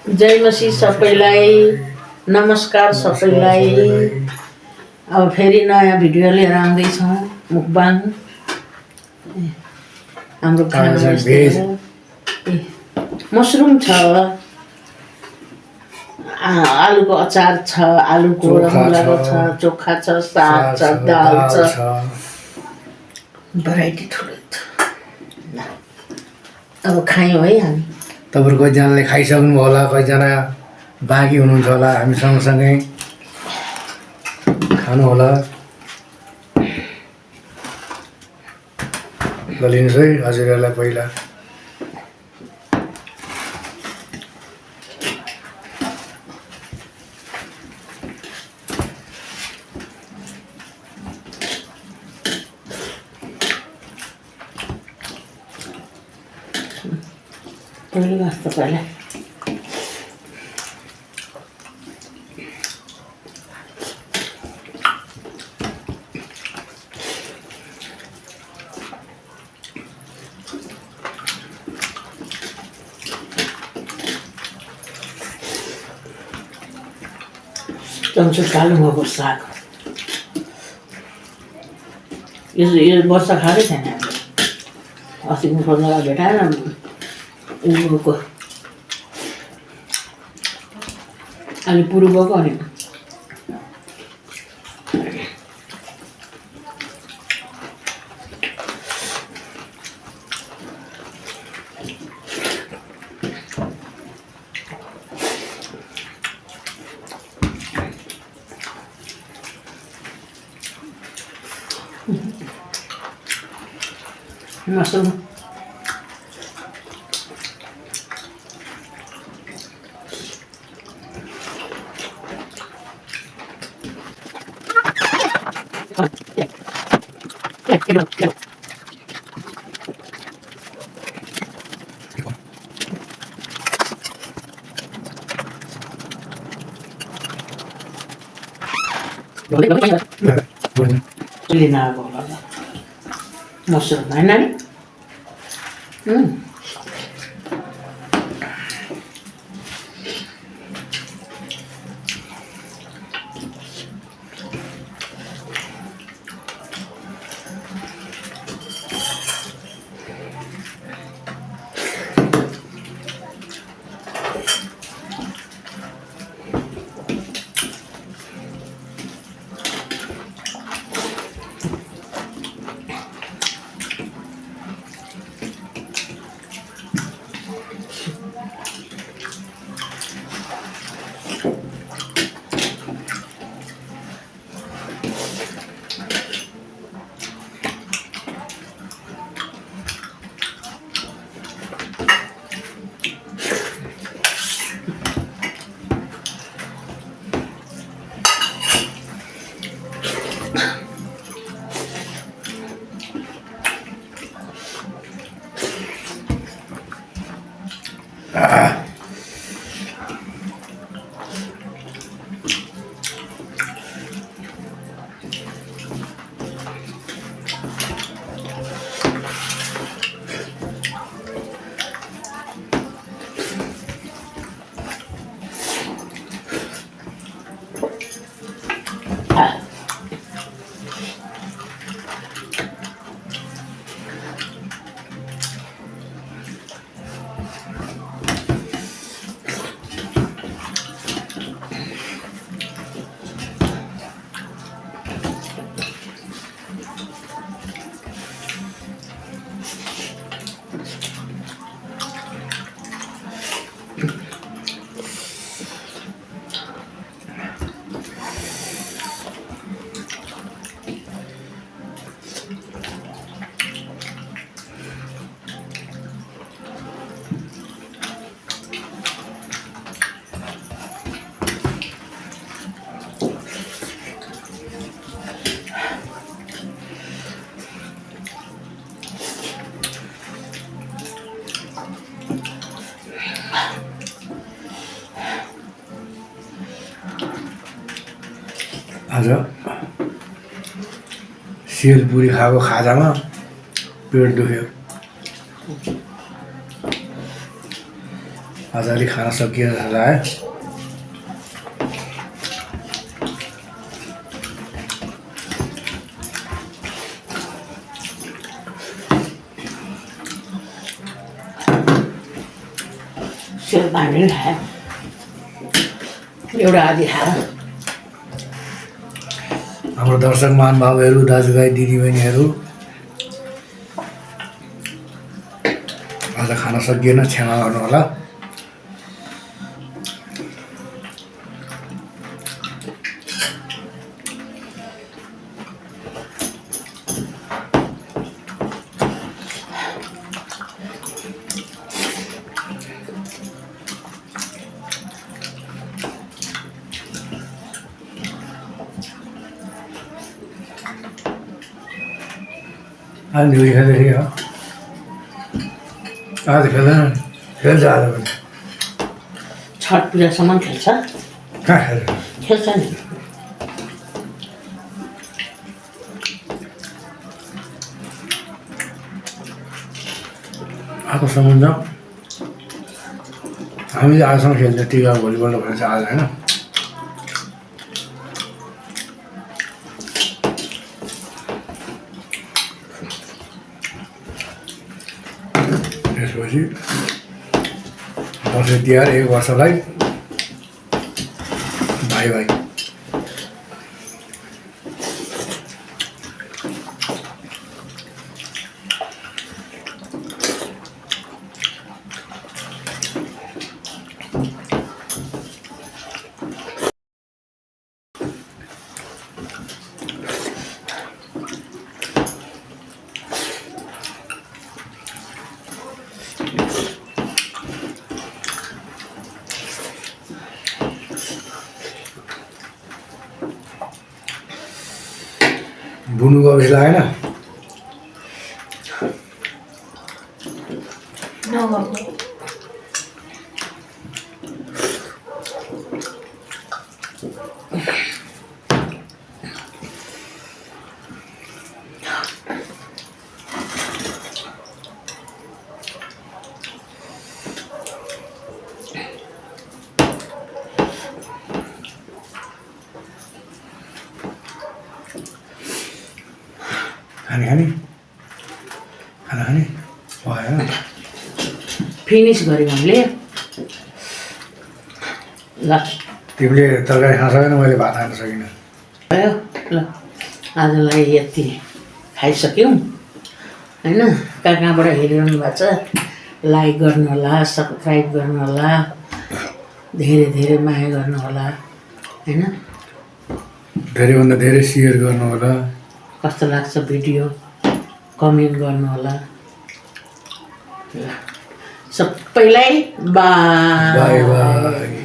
जय मसी सबैलाई नमस्कार सबैलाई। अब फेरि नयाँ भिडियो लिएर आउँदैछौँ मुकबाङ। हाम्रो खाना यस्तै हो। मसरुम छ, आलुको अचार छ, आलुको र मुलाको छ, चोखा छ, साग छ, दाल छ, भेराइटी ठुलो छ। अब खायौँ है हामी। तपाईहरु कतिजनाले खाइसक्नु होला, कतिजना बाँकी हुनुहुन्छ होला। हामी सँगसँगै खानु होला। ल लिनुहोस् है हजुरहरूलाई पहिला। पहिले वास्ता पहिला चम्चो कालो भएको साग। यो वर्ष खाएकै छैन हामीले। अस्ति खोज्नलाई भेटाएन उयोको अलि पुरो गएको अनि मसरुम लिन आएको होला मसरुम होइन नि। आज सेलपुरी खाएको खाजामा पेट दुख्यो। आज अलिक खाना सकिएन जस्तो लाग्यो सेल पानी खायो एउटा आधी खायो हाम्रो दर्शक महानुभावहरू दाजुभाइ दिदीबहिनीहरू आज खाना सकिएन क्षमा गर्नुहोला आज न्युज खेल्दै थियो आज खेल्दैन खेल्छ आज पनि छठ पूजासम्म खेल्छ कहाँ खेल्छ खेल्छ नि आएको सम्बन्ध हामीले आजसम्म खेल्छ टिका भोलिपल्ट भन्छ आज होइन त्यसपछि दसैँ तिहार एक वर्षलाई भाइ भाइ बुनुको अफिस लागेन खाने खाना खाने भएन फिनिस गऱ्यो हामीले ल तिमीले तरकारी खान सकेन मैले भात खान सकिनँ भयो ल आजलाई यति खाइसक्यौँ होइन कहाँ कहाँबाट हेरिरहनु भएको छ लाइक गर्नु होला सब्सक्राइब गर्नु होला धेरै धेरै माया गर्नु होला होइन धेरैभन्दा धेरै सेयर गर्नु होला कस्तो लाग्छ भिडियो कमेन्ट गर्नु होला ल सबैलाई बाई बाई बाई